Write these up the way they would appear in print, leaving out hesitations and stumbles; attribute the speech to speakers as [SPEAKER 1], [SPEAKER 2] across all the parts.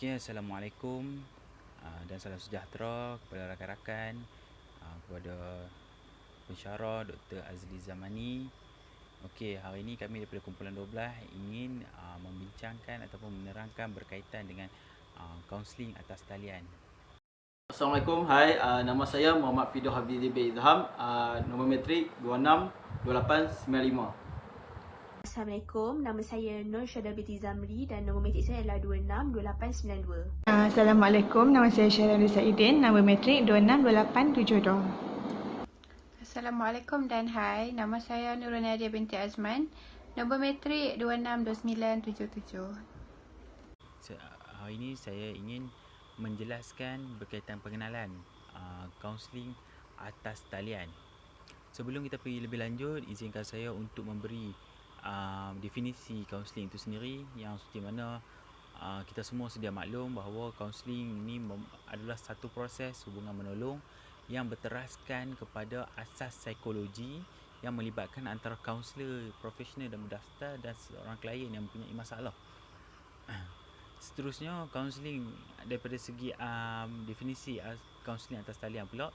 [SPEAKER 1] Okey, Assalamualaikum dan salam sejahtera kepada rakan-rakan, kepada pensyarah Dr. Azli Zamani. Okey, hari ini kami daripada kumpulan 12 ingin membincangkan ataupun menerangkan berkaitan dengan kaunseling atas talian.
[SPEAKER 2] Assalamualaikum, hai, nama saya Muhammad Fido Hafizi bin Izham, nombor metrik 262895.
[SPEAKER 3] Assalamualaikum, nama saya Nur Syada binti Zamri dan nombor metrik saya adalah 262892.
[SPEAKER 4] Assalamualaikum, nama saya Syarah Saidin, nombor metrik 262872.
[SPEAKER 5] Assalamualaikum dan hai, nama saya Nurul Nadia binti Azman, nombor metrik 262977.
[SPEAKER 1] Hari ini saya ingin menjelaskan berkaitan pengenalan kaunseling atas talian. Sebelum kita pergi lebih lanjut, izinkan saya untuk memberi definisi kaunseling itu sendiri, yang seperti mana kita semua sedia maklum bahawa kaunseling ini adalah satu proses hubungan menolong yang berteraskan kepada asas psikologi yang melibatkan antara kaunselor profesional dan berdaftar dan seorang klien yang mempunyai masalah. Seterusnya, kaunseling daripada segi definisi kaunseling atas talian pula,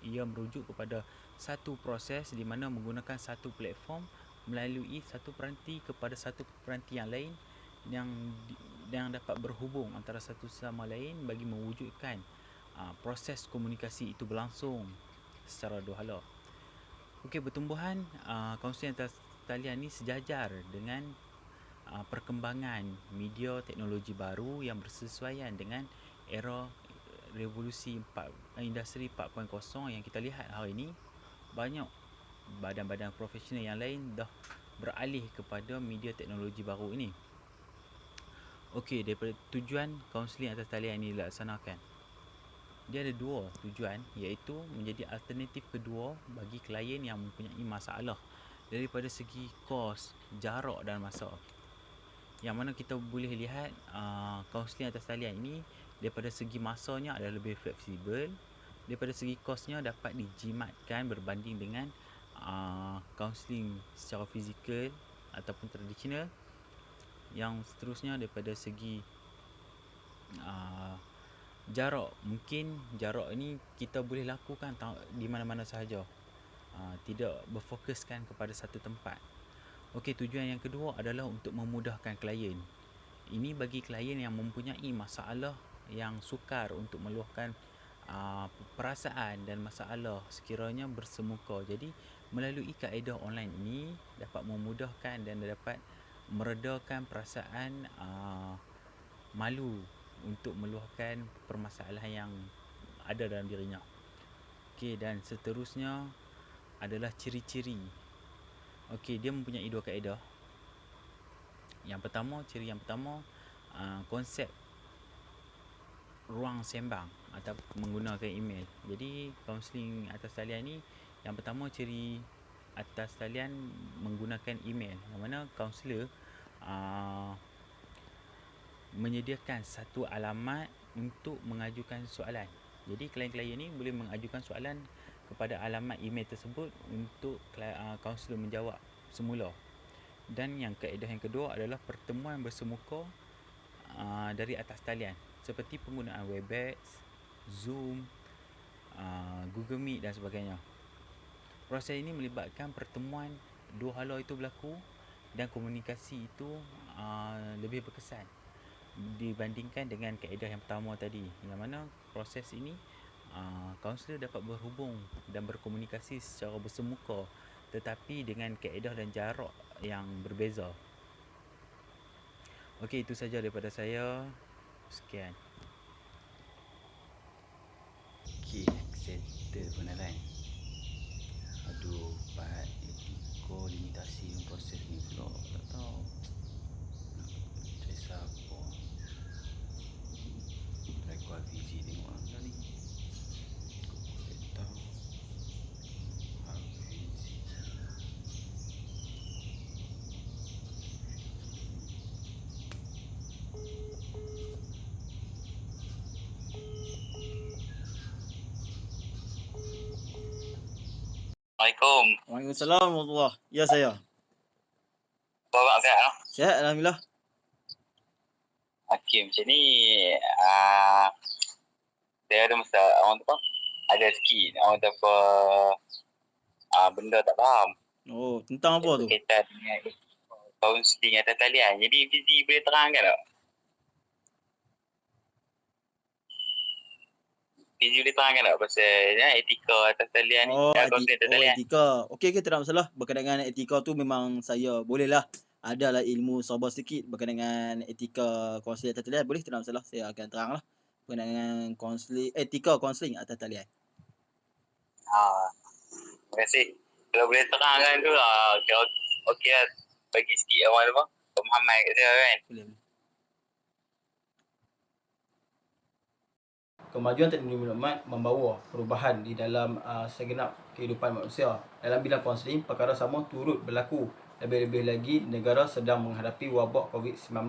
[SPEAKER 1] ia merujuk kepada satu proses di mana menggunakan satu platform melalui satu peranti kepada satu peranti yang lain yang dapat berhubung antara satu sama lain bagi mewujudkan proses komunikasi itu berlangsung secara dua hala. Okey, bertumbuhan kaunseling atas talian ni sejajar dengan perkembangan media teknologi baru yang bersesuaian dengan era revolusi industri 4.0 yang kita lihat hari ini. Banyak badan-badan profesional yang lain dah beralih kepada media teknologi baru ini. Okey, daripada tujuan kaunseling atas talian ini dilaksanakan, dia ada dua tujuan, iaitu menjadi alternatif kedua bagi klien yang mempunyai masalah daripada segi kos, jarak dan masa. Yang mana kita boleh lihat kaunseling atas talian ini daripada segi masanya adalah lebih fleksibel, daripada segi kosnya dapat dijimatkan berbanding dengan kaunseling secara fizikal ataupun tradisional. Yang seterusnya daripada segi jarak, mungkin jarak ini kita boleh lakukan di mana-mana sahaja, tidak berfokuskan kepada satu tempat. Okey, tujuan yang kedua adalah untuk memudahkan klien. Ini bagi klien yang mempunyai masalah yang sukar untuk meluahkan perasaan dan masalah sekiranya bersemuka. Jadi melalui kaedah online ini dapat memudahkan dan dapat meredakan perasaan malu untuk meluahkan permasalahan yang ada dalam dirinya. Okey, dan seterusnya adalah ciri-ciri. Okey, dia mempunyai dua kaedah. Ciri yang pertama, konsep ruang sembang atau menggunakan email. Jadi kaunseling atas talian ni, yang pertama, ciri atas talian menggunakan email, yang mana kaunselor menyediakan satu alamat untuk mengajukan soalan. Jadi klien-klien ni boleh mengajukan soalan kepada alamat email tersebut untuk kaunselor menjawab semula. Dan yang kaedah yang kedua adalah pertemuan bersemuka dari atas talian, seperti penggunaan Webex, Zoom, Google Meet dan sebagainya. Proses ini melibatkan pertemuan dua hala itu berlaku dan komunikasi itu lebih berkesan dibandingkan dengan kaedah yang pertama tadi, yang mana proses ini kaunselor dapat berhubung dan berkomunikasi secara bersemuka tetapi dengan kaedah dan jarak yang berbeza. Okey, itu saja daripada saya. Sekian. Okey, settle benaran. Aduh, part etika limitasi proses ni pula tak tahu nak cari siapa. Rekod Hafizi tengok lah ni. Tak tahu Hafizi.
[SPEAKER 6] Assalamualaikum.
[SPEAKER 2] Waalaikumsalam warahmatullahi. Ya, saya.
[SPEAKER 6] Apa abang sihat?
[SPEAKER 2] Sihat, alhamdulillah.
[SPEAKER 6] Okay, macam ni saya ada masa orang tu ada sikit orang tu apa benda tak faham.
[SPEAKER 2] Oh, tentang apa tu?
[SPEAKER 6] Berkaitan dengan kaunseling atas talian. Jadi Fizi boleh terangkan tak? Fizi boleh terangkan tak pasal etika atas talian ni? Kaunseling atas talian.
[SPEAKER 2] Etika. Okey, tak ada masalah. Berkaitan dengan etika tu memang saya bolehlah. Adalah ilmu sabar sikit berkaitan dengan etika kaunseling atas talian. Boleh, tak ada masalah. Saya akan teranglah. Berkaitan dengan etika kaunseling atas talian.
[SPEAKER 6] Terima kasih. Kalau boleh terangkan tu okey lah. Bagi sikit apa pemahaman kat saya kan.
[SPEAKER 2] Boleh. Kemajuan teknologi maklumat membawa perubahan di dalam segenap kehidupan manusia. Dalam bidang kaunseling, perkara sama turut berlaku. Lebih-lebih lagi, negara sedang menghadapi wabak COVID-19.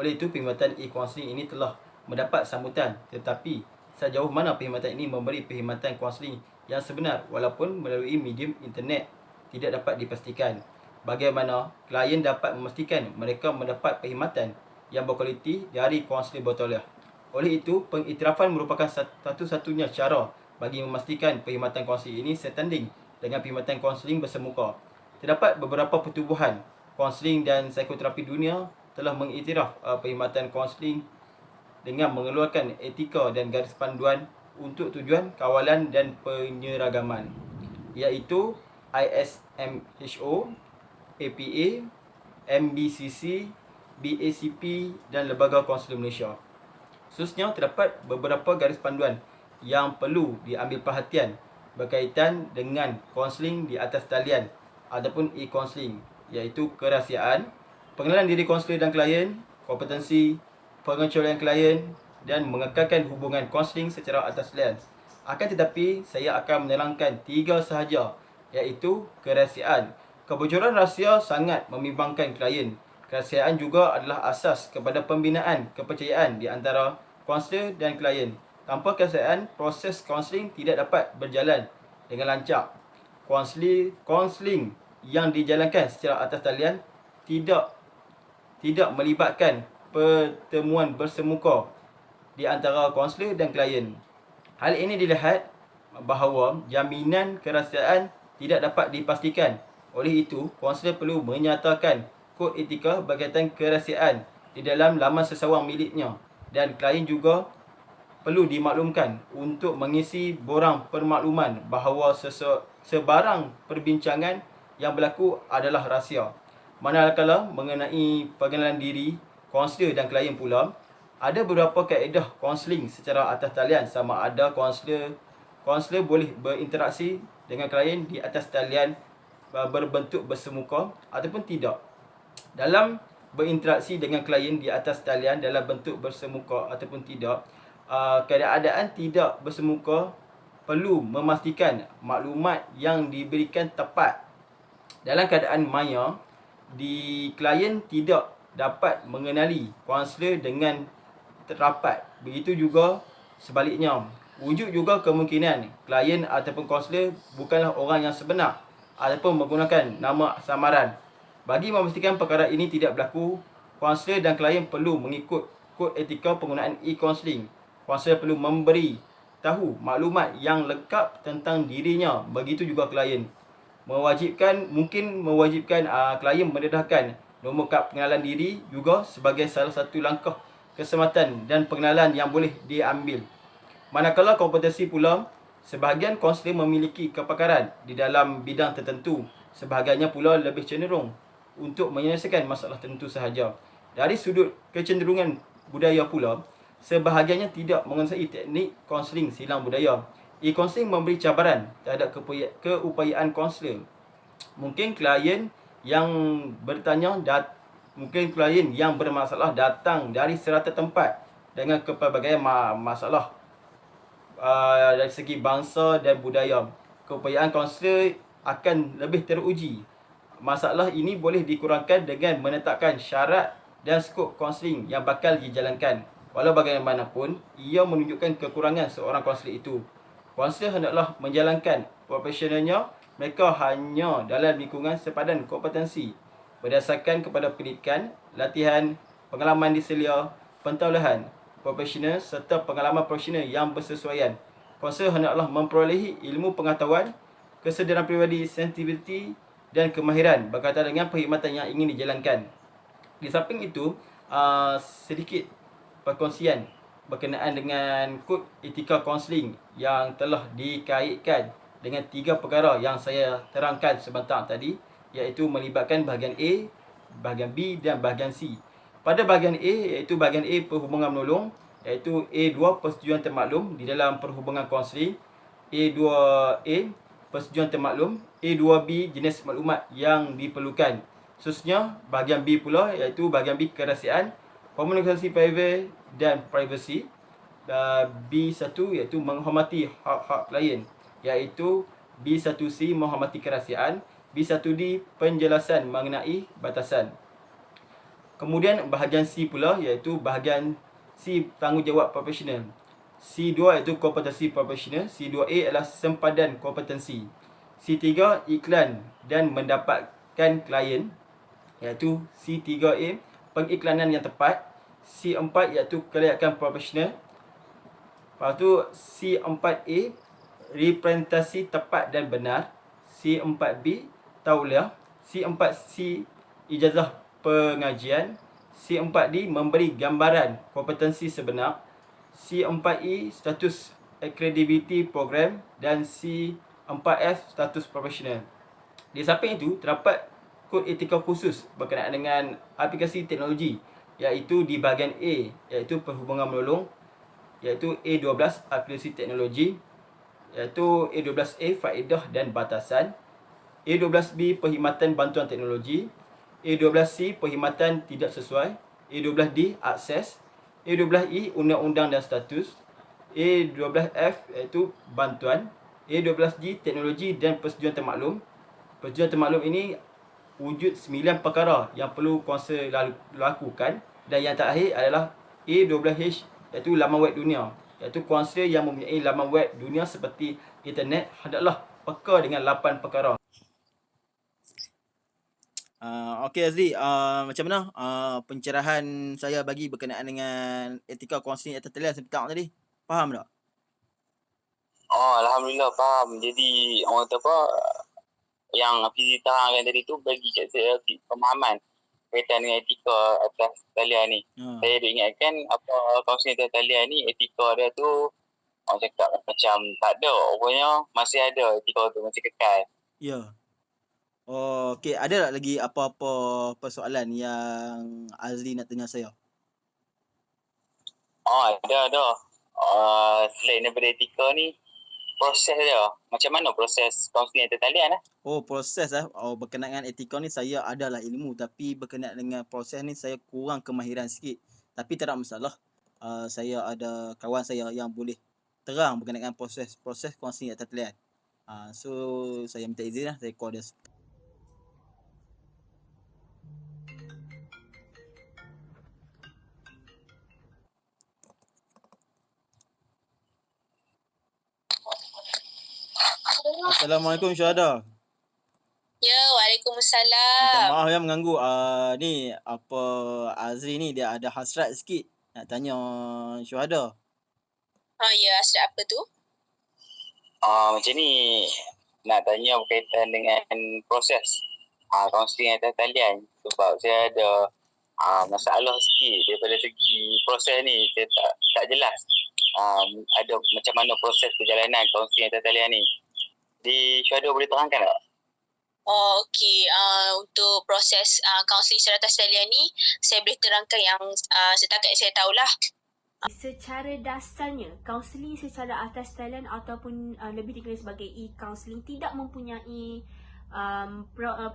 [SPEAKER 2] Oleh itu, perkhidmatan e-kaunseling ini telah mendapat sambutan. Tetapi, sejauh mana perkhidmatan ini memberi perkhidmatan kaunseling yang sebenar walaupun melalui medium internet tidak dapat dipastikan. Bagaimana klien dapat memastikan mereka mendapat perkhidmatan yang berkualiti dari kaunselor bertauliah. Oleh itu, pengiktirafan merupakan satu-satunya cara bagi memastikan perkhidmatan kaunseling ini setanding dengan perkhidmatan kaunseling bersemuka. Terdapat beberapa pertubuhan kaunseling dan psikoterapi dunia telah mengiktiraf perkhidmatan kaunseling dengan mengeluarkan etika dan garis panduan untuk tujuan kawalan dan penyeragaman, iaitu ISMHO, APA, MBCC, BACP dan Lembaga Kaunseling Malaysia. Khususnya terdapat beberapa garis panduan yang perlu diambil perhatian berkaitan dengan kaunseling di atas talian ataupun e-kaunseling, iaitu kerahsiaan, pengenalan diri kaunselor dan klien, kompetensi, pengecualian klien dan mengekalkan hubungan kaunseling secara atas talian. Akan tetapi, saya akan menerangkan 3 sahaja, iaitu kerahsiaan. Kebocoran rahsia sangat membimbangkan klien. Kerahsiaan juga adalah asas kepada pembinaan kepercayaan di antara kaunselor dan klien. Tanpa kerahsiaan, proses kaunseling tidak dapat berjalan dengan lancar. Kaunseling yang dijalankan secara atas talian tidak melibatkan pertemuan bersemuka di antara kaunselor dan klien. Hal ini dilihat bahawa jaminan kerahsiaan tidak dapat dipastikan. Oleh itu, kaunselor perlu menyatakan kod etika berkaitan kerahsiaan di dalam laman sesawang miliknya dan klien juga perlu dimaklumkan untuk mengisi borang permakluman bahawa sebarang perbincangan yang berlaku adalah rahsia. Manakala mengenai pengenalan diri kaunselor dan klien pula, ada beberapa kaedah kaunseling secara atas talian sama ada kaunselor boleh berinteraksi dengan klien di atas talian berbentuk bersemuka ataupun tidak. Dalam berinteraksi dengan klien di atas talian dalam bentuk bersemuka ataupun tidak, keadaan tidak bersemuka perlu memastikan maklumat yang diberikan tepat. Dalam keadaan maya, klien tidak dapat mengenali kaunselor dengan terapat. Begitu juga sebaliknya. Wujud juga kemungkinan klien ataupun kaunselor bukanlah orang yang sebenar ataupun menggunakan nama samaran. Bagi memastikan perkara ini tidak berlaku, kaunselor dan klien perlu mengikut kod etika penggunaan e-kaunseling. Kaunselor perlu memberi tahu maklumat yang lengkap tentang dirinya, begitu juga klien. Mungkin mewajibkan klien mendedahkan nombor kad pengenalan diri juga sebagai salah satu langkah keselamatan dan pengenalan yang boleh diambil. Manakala kompetensi pula, sebahagian kaunselor memiliki kepakaran di dalam bidang tertentu, sebahagiannya pula lebih cenderung untuk menyelesaikan masalah tertentu sahaja. Dari sudut kecenderungan budaya pula, sebahagiannya tidak menguasai teknik kaunseling silang budaya. E-kaunseling memberi cabaran terhadap keupayaan kaunselor. Mungkin klien yang bermasalah datang dari serata tempat dengan pelbagai masalah dari segi bangsa dan budaya. Keupayaan kaunselor akan lebih teruji. Masalah ini boleh dikurangkan dengan menetapkan syarat dan skop kaunseling yang bakal dijalankan. Walau bagaimanapun, ia menunjukkan kekurangan seorang kaunselor itu. Kaunselor hendaklah menjalankan profesionalnya mereka hanya dalam lingkungan sepadan kompetensi berdasarkan kepada pendidikan, latihan, pengalaman diselia, pentaulihan profesional serta pengalaman profesional yang bersesuaian. Konselor hendaklah memperolehi ilmu pengetahuan, kesedaran peribadi, sensitiviti dan kemahiran berkaitan dengan perkhidmatan yang ingin dijalankan. Di samping itu, sedikit perkongsian berkenaan dengan kod etika kaunseling yang telah dikaitkan dengan 3 perkara yang saya terangkan sebentar tadi, iaitu melibatkan bahagian A, bahagian B dan bahagian C. Pada bahagian A, iaitu bahagian A perhubungan menolong, iaitu A2 persetujuan termaklum di dalam perhubungan kaunseling, A2A persetujuan termaklum, A2B jenis maklumat yang diperlukan. Khususnya bahagian B pula, iaitu bahagian B kerahsiaan, komunikasi private dan privacy. B1 iaitu menghormati hak-hak klien, iaitu B1C menghormati kerahsiaan, B1D penjelasan mengenai batasan. Kemudian bahagian C pula, iaitu bahagian C tanggungjawab profesional. C2 iaitu kompetensi profesional, C2A adalah sempadan kompetensi. C3 iklan dan mendapatkan klien, iaitu C3A pengiklanan yang tepat. C4 iaitu kelayakan profesional. Lepas tu C4A representasi tepat dan benar. C4B tauliah. C4C ijazah pengajian. C4D memberi gambaran kompetensi sebenar. C4E status accredibility program dan C4F status profesional. Di samping itu terdapat kod etika khusus berkenaan dengan aplikasi teknologi, iaitu di bahagian A, iaitu perhubungan menolong, iaitu A12 aplikasi teknologi, iaitu A12A faedah dan batasan, A12B perkhidmatan bantuan teknologi, A12C perkhidmatan tidak sesuai, A12D akses, A12E undang-undang dan status, A12F iaitu bantuan, A12G teknologi dan persetujuan termaklum. Persetujuan termaklum ini wujud 9 perkara yang perlu konselor lakukan, dan yang terakhir adalah A12H iaitu laman web dunia, iaitu konselor yang mempunyai laman web dunia seperti internet hendaklah peka dengan 8 perkara.
[SPEAKER 7] Okey Azri, macam mana pencerahan saya bagi berkenaan dengan etika kaunseling atas talian sebentar tadi? Faham tak?
[SPEAKER 6] Oh, Alhamdulillah faham. Jadi orang kata apa, yang Fizi terangkan tadi tu bagi kat saya pemahaman kaitan dengan etika atas talian ni. Saya dah ingatkan apa kaunseling atas talian ni, etika dia tu orang cakap macam tak ada. Rupanya masih ada etika tu, masih kekal.
[SPEAKER 7] Ya. Oh, okey. Ada tak lagi apa-apa persoalan yang Azli nak tanya saya?
[SPEAKER 6] Oh, ada. Selain daripada etika ni, proses dia. Macam mana proses kaunseling atas talian ?
[SPEAKER 7] Oh, proses berkenaan dengan etika ni saya adalah ilmu, tapi berkenaan dengan proses ni saya kurang kemahiran sikit. Tapi tak ada masalah. Saya ada kawan saya yang boleh terang berkenaan dengan proses kaunseling atas talian. So saya minta izin lah, saya call dia. Assalamualaikum Syuhada.
[SPEAKER 8] Ya, Waalaikumsalam.
[SPEAKER 7] Minta maaf yang mengganggu. Ni apa Azri ni dia ada hasrat sikit nak tanya Syuhada.
[SPEAKER 8] Ya, hasrat apa tu?
[SPEAKER 6] Macam ni, nak tanya berkaitan dengan proses kaunseling atas talian. Sebab saya ada masalah sikit daripada segi proses ni. Saya tak jelas ada macam mana proses perjalanan kaunseling atas talian ni. Di Syuhada boleh terangkan tak?
[SPEAKER 8] Oh, okey. Untuk proses kaunseling secara atas talian ni, saya boleh terangkan yang setakat saya tahulah.
[SPEAKER 3] Secara dasarnya, kaunseling secara atas talian ataupun lebih dikenali sebagai e-counseling tidak mempunyai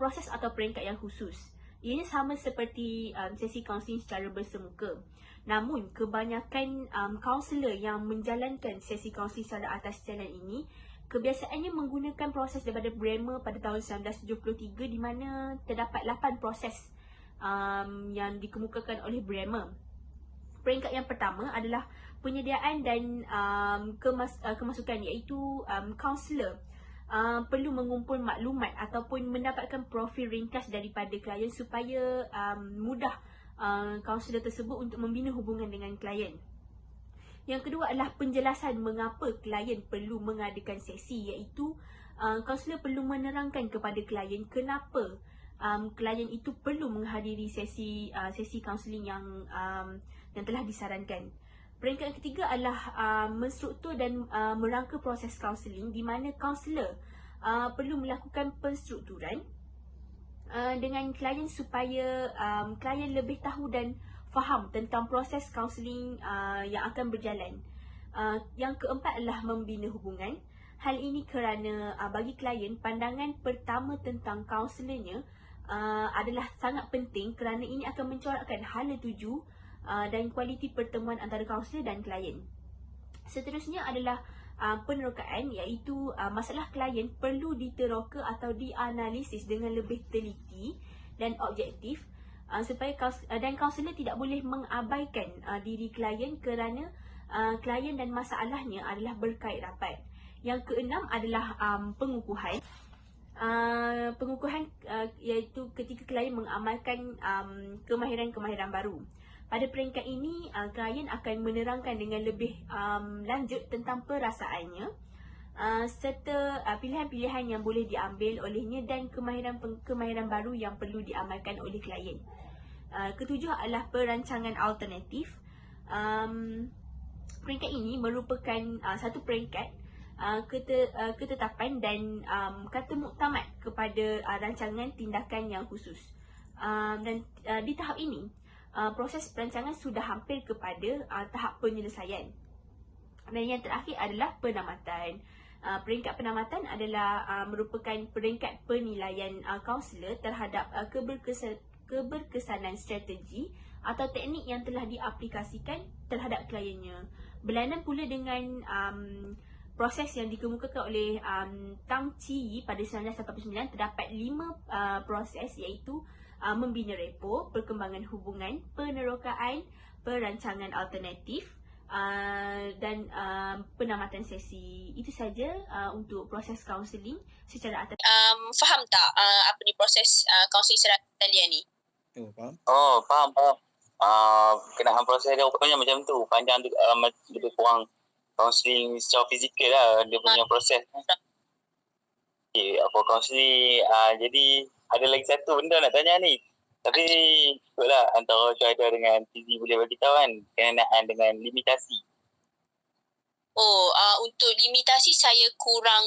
[SPEAKER 3] proses atau peringkat yang khusus. Ianya sama seperti sesi kaunseling secara bersemuka. Namun, kebanyakan kaunselor yang menjalankan sesi kaunseling secara atas talian ini kebiasaannya menggunakan proses daripada Bremer pada tahun 1973, di mana terdapat 8 proses yang dikemukakan oleh Bremer. Peringkat yang pertama adalah penyediaan dan kemasukan, iaitu kaunselor perlu mengumpul maklumat ataupun mendapatkan profil ringkas daripada klien supaya mudah kaunselor tersebut untuk membina hubungan dengan klien. Yang kedua adalah penjelasan mengapa klien perlu mengadakan sesi, iaitu kaunselor perlu menerangkan kepada klien kenapa klien itu perlu menghadiri sesi kaunseling yang telah disarankan. Peringkat yang ketiga adalah menstruktur dan merangka proses kaunseling, di mana kaunselor perlu melakukan penstrukturan dengan klien supaya klien lebih tahu dan faham tentang proses kaunseling yang akan berjalan. Yang keempat adalah membina hubungan. Hal ini kerana bagi klien, pandangan pertama tentang kaunselornya adalah sangat penting kerana ini akan mencorakkan hala tuju dan kualiti pertemuan antara kaunselor dan klien. Seterusnya adalah penerokaan, iaitu masalah klien perlu diteroka atau dianalisis dengan lebih teliti dan objektif supaya kaunselor tidak boleh mengabaikan diri klien kerana klien dan masalahnya adalah berkait rapat. Yang keenam adalah pengukuhan. Pengukuhan iaitu ketika klien mengamalkan kemahiran-kemahiran baru. Pada peringkat ini, klien akan menerangkan dengan lebih lanjut tentang perasaannya serta pilihan-pilihan yang boleh diambil olehnya dan kemahiran baru yang perlu diamalkan oleh klien. Ketujuh adalah perancangan alternatif. Peringkat ini merupakan satu peringkat ketetapan dan kata muktamad kepada rancangan tindakan yang khusus. Dan di tahap ini, proses perancangan sudah hampir kepada tahap penyelesaian. Dan yang terakhir adalah penamatan. Peringkat penamatan adalah merupakan peringkat penilaian kaunselor terhadap keberkesanan strategi atau teknik yang telah diaplikasikan terhadap kliennya. Berlainan pula dengan proses yang dikemukakan oleh Tang Chi pada 1989, terdapat 5 proses, iaitu membina repo, perkembangan hubungan, penerokaan, perancangan alternatif dan penamatan sesi. Itu saja untuk proses kaunseling secara atas.
[SPEAKER 8] Faham tak apa ni proses kaunseling secara talian ni?
[SPEAKER 7] Faham?
[SPEAKER 6] Oh, faham. Kenaan proses dia rupanya macam tu. Panjang tu lebih kurang kaunseling secara fizikal lah dia punya proses. Okay, apa kaunseling. Jadi ada lagi satu benda nak tanya ni. Tapi ikutlah antara cuaca dengan Fizi boleh bagi tahu kan kenaan dengan limitasi.
[SPEAKER 8] Untuk limitasi saya kurang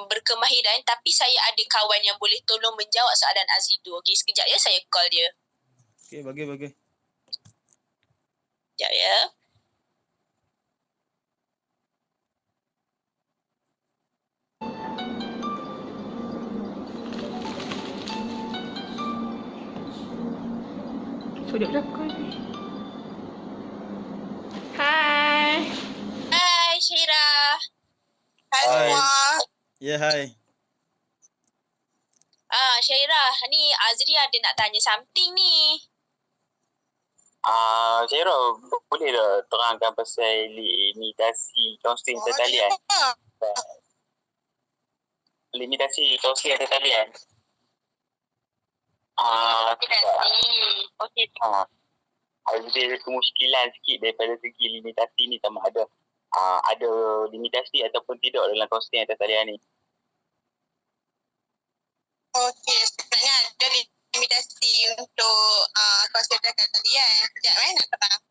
[SPEAKER 8] berkemahiran, tapi saya ada kawan yang boleh tolong menjawab soalan Azri tu. Okey, sekejap ya, saya call dia.
[SPEAKER 7] Okey, bagi.
[SPEAKER 8] Sekejap ya.
[SPEAKER 4] Sudah berapa ni? Hai.
[SPEAKER 8] Hai Syaira.
[SPEAKER 6] Hai
[SPEAKER 7] semua. Ya, hai.
[SPEAKER 8] Syaira, ni Azri ada nak tanya something ni.
[SPEAKER 6] Syaira, boleh tak terangkan pasal limitasi kaunseling tertalian? Limitasi kaunseling tertalian.
[SPEAKER 8] Okey.
[SPEAKER 6] Ada kemuskilan sikit daripada segi limitasi ni, sama ada limitasi ataupun tidak dalam kaunseling atas talian ni.
[SPEAKER 9] Okey, sebenarnya ada limitasi untuk kaunseling atas talian. Sekejap nak terang.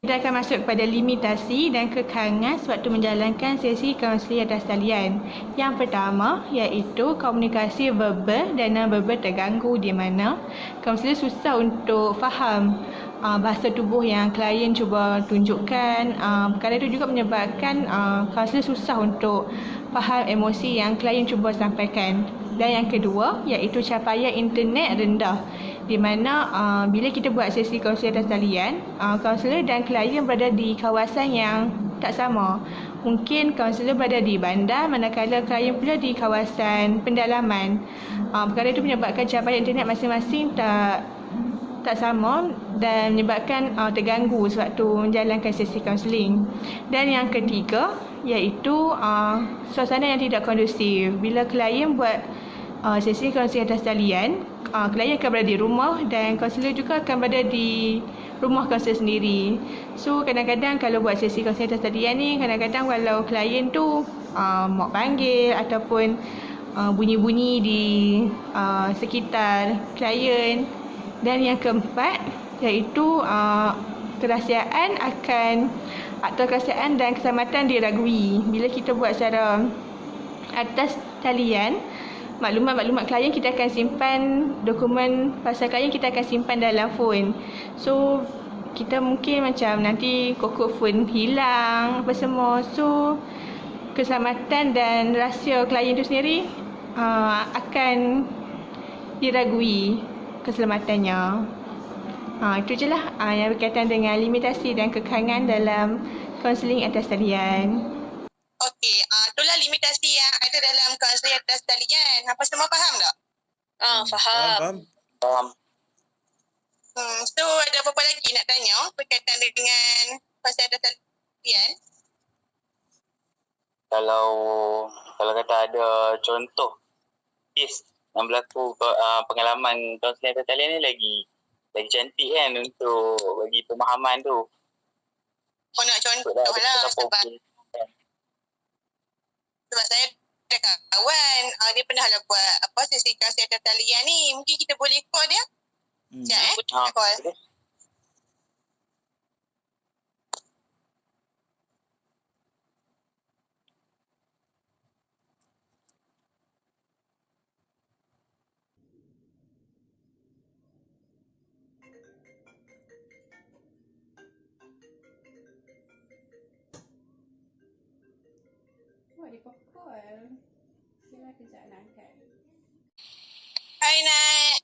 [SPEAKER 4] Kita akan masuk kepada limitasi dan kekangan sewaktu menjalankan sesi kaunseling atas talian. Yang pertama iaitu komunikasi verbal dan non-verbal terganggu, di mana kaunselor susah untuk faham bahasa tubuh yang klien cuba tunjukkan. Perkara itu juga menyebabkan kaunselor susah untuk faham emosi yang klien cuba sampaikan. Dan yang kedua iaitu capaian internet rendah, di mana bila kita buat sesi kaunseling atas talian, kaunselor dan klien berada di kawasan yang tak sama. Mungkin kaunselor berada di bandar, manakala klien pula di kawasan pendalaman. Perkara itu menyebabkan capaian internet masing-masing tak sama dan menyebabkan terganggu sewaktu menjalankan sesi kaunseling. Dan yang ketiga iaitu suasana yang tidak kondusif. Bila klien buat sesi kaunseling atas talian, klien akan berada di rumah dan kaunselor juga akan berada di rumah kaunselor sendiri. So kadang-kadang kalau buat sesi kaunseling atas talian ni, kadang-kadang kalau klien tu mak panggil ataupun bunyi-bunyi di sekitar klien. Dan yang keempat iaitu kerahsiaan dan keselamatan diragui. Bila kita buat secara atas talian, maklumat-maklumat klien kita akan simpan, dokumen pasal klien kita akan simpan dalam phone. So kita mungkin macam nanti kokok phone hilang apa semua. So keselamatan dan rahsia klien itu sendiri akan diragui keselamatannya. Itu je lah yang berkaitan dengan limitasi dan kekangan dalam kaunseling atas talian.
[SPEAKER 9] Okey, itulah limitasi yang ada dalam kaunseling atas talian. Hampa semua faham tak?
[SPEAKER 8] Faham.
[SPEAKER 9] So ada apa-apa lagi nak tanya berkaitan dengan kaunseling atas talian?
[SPEAKER 6] Kalau kata ada contoh kes yang berlaku pengalaman kaunseling atas talian ni lagi cantik kan untuk bagi pemahaman tu.
[SPEAKER 9] Nak contoh lah sebab saya ada kawan dia pernah lah buat sesi kaunseling atas talian ni. Mungkin kita boleh call dia. Sekejap call. Hai Nat.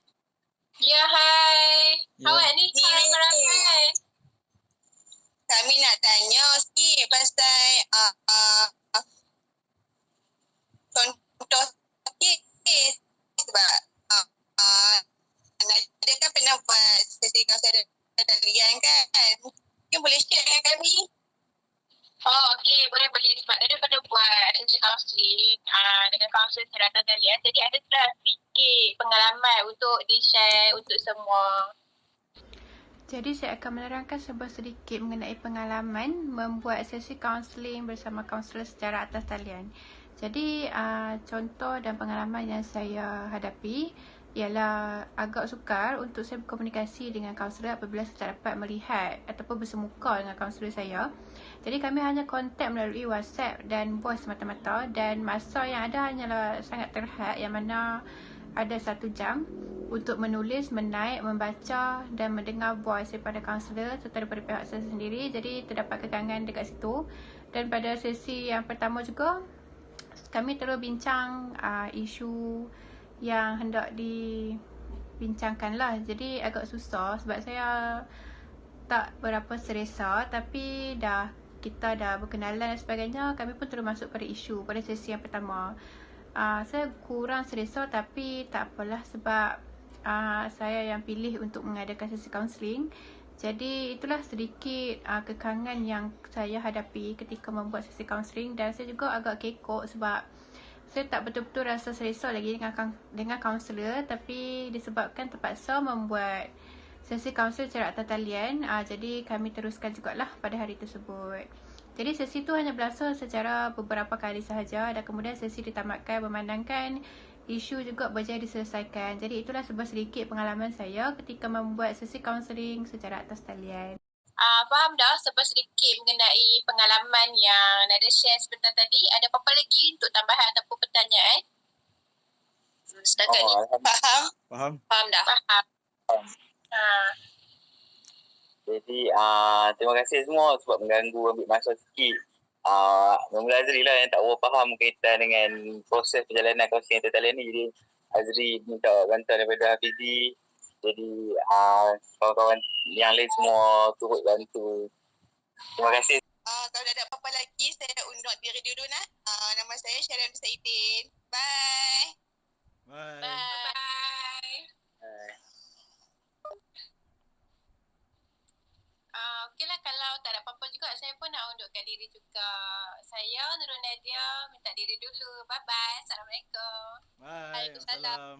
[SPEAKER 8] Ya, hai. Awak ni ramai.
[SPEAKER 9] Kami nak tanya sikit pasal contoh kes sebab Nadia kan pernah buat sesi kaunseling atas talian kan. Mungkin boleh share dengan kami.
[SPEAKER 8] Okey, boleh. Sebab dia pernah buat sesi kaunseling dengan kaunselor secara atas talian. Jadi ada sedikit pengalaman untuk di-share untuk semua.
[SPEAKER 5] Jadi saya akan menerangkan sedikit mengenai pengalaman membuat sesi kaunseling bersama kaunselor secara atas talian. Jadi contoh dan pengalaman yang saya hadapi ialah agak sukar untuk saya berkomunikasi dengan kaunselor apabila saya tak dapat melihat ataupun bersemuka dengan kaunselor saya. Jadi kami hanya kontak melalui WhatsApp dan voice semata-mata, dan masa yang ada hanyalah sangat terhad yang mana ada 1 jam untuk menulis, menaik, membaca dan mendengar voice daripada kaunselor serta daripada pihak saya sendiri. Jadi terdapat kekangan dekat situ. Dan pada sesi yang pertama juga kami terus bincang isu yang hendak dibincangkan lah. Jadi agak susah sebab saya tak berapa selesa, tapi kita dah berkenalan dan sebagainya. Kami pun terus masuk pada isu pada sesi yang pertama. Saya kurang selesa, tapi tak apalah sebab saya yang pilih untuk mengadakan sesi kaunseling. Jadi itulah sedikit kekangan yang saya hadapi ketika membuat sesi kaunseling. Dan saya juga agak kekok sebab saya tak betul-betul rasa selesa lagi dengan kaunselor, tapi disebabkan terpaksa membuat sesi kaunseling secara atas talian. Jadi kami teruskan jugalah pada hari tersebut. Jadi sesi itu hanya berlangsung secara beberapa kali sahaja dan kemudian sesi ditamatkan memandangkan isu juga berjaya diselesaikan. Jadi itulah sedikit pengalaman saya ketika membuat sesi kaunseling secara atas talian.
[SPEAKER 8] Faham dah sedikit mengenai pengalaman yang Nadia share sebentar tadi. Ada apa-apa lagi untuk tambahan ataupun pertanyaan? Setakat ni. Faham dah? Faham.
[SPEAKER 6] Jadi terima kasih semua sebab mengganggu ambil masa sikit. Mula Azri lah yang tak faham kaitan dengan proses perjalanan kaunseling atas talian ni. Jadi Azri minta bantuan daripada Hafizi. Jadi kawan-kawan yang lain semua turut bantu. Terima kasih.
[SPEAKER 9] Kalau ada apa-apa lagi, saya undur diri dulu nak. Nama saya Sharon Saidin. Bye.
[SPEAKER 8] Okeylah, kalau tak ada apa-apa juga, saya pun nak undurkan diri juga. Saya Nurul Nadia minta diri dulu. Bye-bye. Assalamualaikum.
[SPEAKER 7] Bye.
[SPEAKER 8] Waalaikumsalam.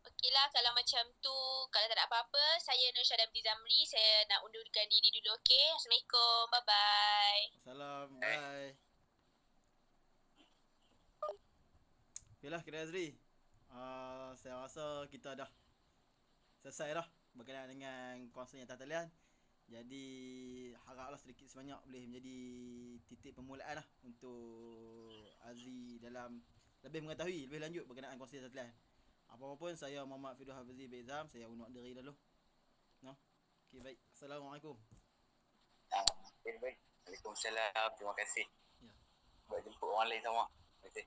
[SPEAKER 8] Okeylah, kalau macam tu, kalau tak ada apa-apa, saya Nur Syahdan Binti Zamri, saya nak undurkan diri dulu, okey? Assalamualaikum, bye-bye.
[SPEAKER 7] Salam, bye. Okeylah, Kira Azri. Saya rasa kita dah selesai dah berkenaan dengan kaunseling atas talian. Jadi, haraplah sedikit sebanyak boleh menjadi titik permulaan lah untuk Azri dalam lebih mengetahui lebih lanjut berkenaan kaunseling atas talian. Apa-apa pun, saya Muhammad Fiduh Hafizi bin Izam, saya undur diri dulu. No? Okey, baik. Assalamualaikum.
[SPEAKER 6] Baik. Waalaikumsalam. Terima kasih.
[SPEAKER 7] Ya.
[SPEAKER 6] Buat jemput orang lain sama. Terima kasih.